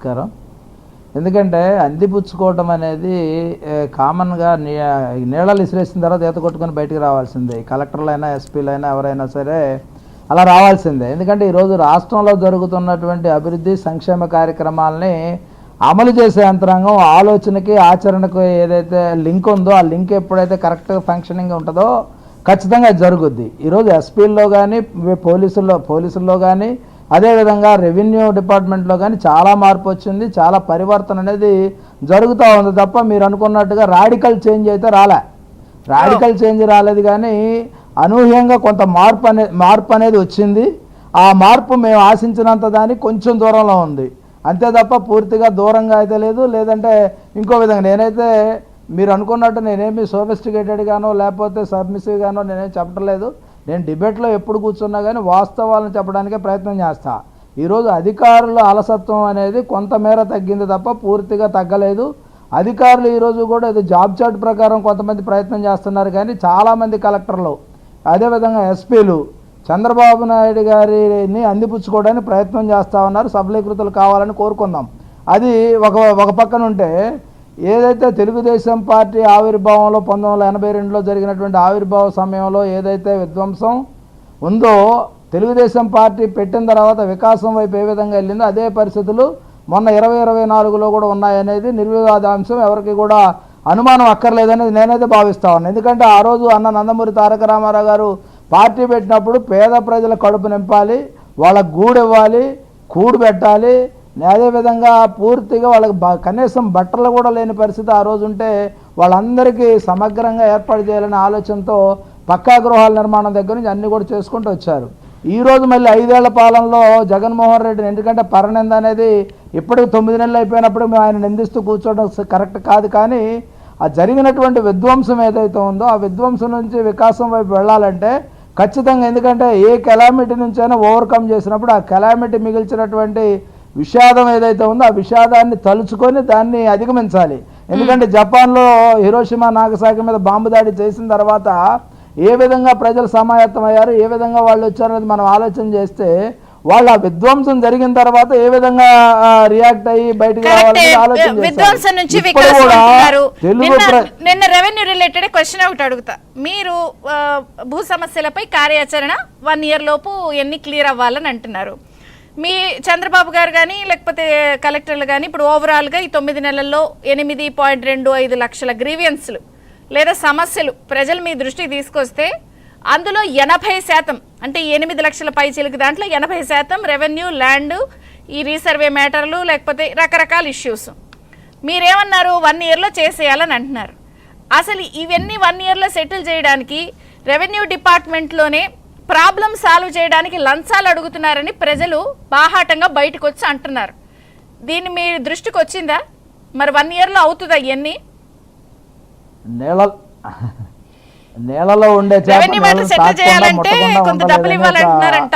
నమస్కారం. ఎందుకంటే అందిపుచ్చుకోవటం అనేది కామన్గా నీళ్ళలు ఇసిరేసిన తర్వాత ఈత కొట్టుకొని బయటికి రావాల్సిందే. కలెక్టర్లైనా ఎస్పీలైనా ఎవరైనా సరే అలా రావాల్సిందే. ఎందుకంటే ఈరోజు రాష్ట్రంలో జరుగుతున్నటువంటి అభివృద్ధి సంక్షేమ కార్యక్రమాలని అమలు చేసే యంత్రాంగం ఆలోచనకి ఆచరణకు ఏదైతే లింక్ ఉందో ఆ లింక్ ఎప్పుడైతే కరెక్ట్గా ఫంక్షనింగ్ ఉంటుందో ఖచ్చితంగా జరుగుద్ది. ఈరోజు ఎస్పీల్లో కానీ పోలీసుల్లో కానీ అదేవిధంగా రెవెన్యూ డిపార్ట్మెంట్లో కానీ చాలా మార్పు వచ్చింది, చాలా పరివర్తన అనేది జరుగుతూ ఉంది తప్ప మీరు అనుకున్నట్టుగా రాడికల్ చేంజ్ అయితే రాడికల్ చేంజ్ రాలేదు. కానీ అనూహ్యంగా కొంత మార్పు అనేది వచ్చింది. ఆ మార్పు మేము ఆశించినంత దానికి కొంచెం దూరంలో ఉంది అంతే తప్ప పూర్తిగా దూరంగా అయితే లేదు. లేదంటే ఇంకో విధంగా నేనైతే మీరు అనుకున్నట్టు నేనేమి సోఫిస్టికేటెడ్గానో లేకపోతే సబ్మిసివ్గానో నేనేం చెప్పడం లేదు. నేను డిబేట్లో ఎప్పుడు కూర్చున్నా కానీ వాస్తవాలను చెప్పడానికే ప్రయత్నం చేస్తా. ఈరోజు అధికారుల అలసత్వం అనేది కొంతమేర తగ్గింది తప్ప పూర్తిగా తగ్గలేదు. అధికారులు ఈరోజు కూడా ఇది జాబ్ చార్ట్ ప్రకారం కొంతమంది ప్రయత్నం చేస్తున్నారు. కానీ చాలామంది కలెక్టర్లు అదేవిధంగా ఎస్పీలు చంద్రబాబు నాయుడు గారిని అందిపుచ్చుకోవడానికి ప్రయత్నం చేస్తూ ఉన్నారు. సబలీకృతులు కావాలని కోరుకుందాం. అది ఒక పక్కన ఉంటే ఏదైతే తెలుగుదేశం పార్టీ ఆవిర్భావంలో 1982లో జరిగినటువంటి ఆవిర్భావ సమయంలో ఏదైతే విధ్వంసం ఉందో తెలుగుదేశం పార్టీ పెట్టిన తర్వాత వికాసం వైపు ఏ విధంగా వెళ్ళిందో అదే పరిస్థితులు మొన్న 2024లో కూడా ఉన్నాయనేది నిర్వివాదాంశం. ఎవరికి కూడా అనుమానం అక్కర్లేదనేది నేనైతే భావిస్తా ఉన్నాను. ఎందుకంటే ఆ రోజు అన్న నందమూరి తారక రామారావు గారు పార్టీ పెట్టినప్పుడు పేద ప్రజల కడుపు నింపాలి, వాళ్ళకు గూడు ఇవ్వాలి, కూడు పెట్టాలి, అదేవిధంగా పూర్తిగా వాళ్ళకి కనీసం బట్టలు కూడా లేని పరిస్థితి ఆ రోజు ఉంటే వాళ్ళందరికీ సమగ్రంగా ఏర్పాటు చేయాలనే ఆలోచనతో పక్కా గృహాల నిర్మాణం దగ్గర నుంచి అన్నీ కూడా చేసుకుంటూ వచ్చారు. ఈరోజు మళ్ళీ 5 ఏళ్ల పాలనలో జగన్మోహన్ రెడ్డిని, ఎందుకంటే పరనింద అనేది ఇప్పటికి 9 నెలలు అయిపోయినప్పుడు మేము ఆయన నిందిస్తూ కూర్చోవడం కరెక్ట్ కాదు. కానీ ఆ జరిగినటువంటి విధ్వంసం ఏదైతే ఉందో ఆ విధ్వంసం నుంచి వికాసం వైపు వెళ్ళాలంటే ఖచ్చితంగా, ఎందుకంటే ఏ కెలామిటీ నుంచైనా ఓవర్కమ్ చేసినప్పుడు ఆ కెలామిటీ మిగిల్చినటువంటి విషాదం ఏదైతే ఉందో ఆ విషాదాన్ని తలుచుకొని దాన్ని అధిగమించాలి. ఎందుకంటే జపాన్లో హిరోషిమా నాగసాకి మీద బాంబు దాడి చేసిన తర్వాత ఏ విధంగా ప్రజలు సమాయత్తమయ్యారు, ఏ విధంగా వాళ్ళు వచ్చారనేది మనం ఆలోచన చేస్తే వాళ్ళు ఆ విధ్వంసం జరిగిన తర్వాత ఏ విధంగా రియాక్ట్ అయ్యి బయటకు రావాలని ఆలోచన చేశారు. నిన్న రెవెన్యూ రిలేటెడ్ క్వశ్చన్ ఒకటి అడుగుతా. మీరు భూ సమస్యలపై కార్యాచరణ 1 year లోపు ఎన్ని క్లియర్ అవ్వాలని అంటున్నారు. మీ చంద్రబాబు గారు కానీ లేకపోతే కలెక్టర్లు కానీ ఇప్పుడు ఓవరాల్గా ఈ 9 నెలల్లో 8.25 లక్షల గ్రీవియన్స్లు లేదా సమస్యలు ప్రజలు మీ దృష్టికి తీసుకొస్తే అందులో 80% అంటే 8 లక్షల పైచీలకు దాంట్లో 80% రెవెన్యూ, ల్యాండ్, ఈ రీసర్వే మ్యాటర్లు లేకపోతే రకరకాల ఇష్యూస్. మీరేమన్నారు 1 yearలో చేసేయాలని అంటున్నారు. అసలు ఇవన్నీ 1 yearలో సెటిల్ చేయడానికి రెవెన్యూ డిపార్ట్మెంట్లోనే ప్రాబ్లం సాల్వ్ చేయడానికి లంచాలు అడుగుతున్నారని ప్రజలు బాహాటంగా బయటకు వచ్చి అంటున్నారు. దీన్ని మీ దృష్టికి వచ్చిందా? మరి 1 yearలో అవుతుందా? ఇవన్నీ నేలలో ఉండే చేయాలంటే కొంత డబ్బులు ఇవ్వాలంటున్నారంట.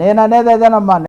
నేను అనేది అదేనమ్మా.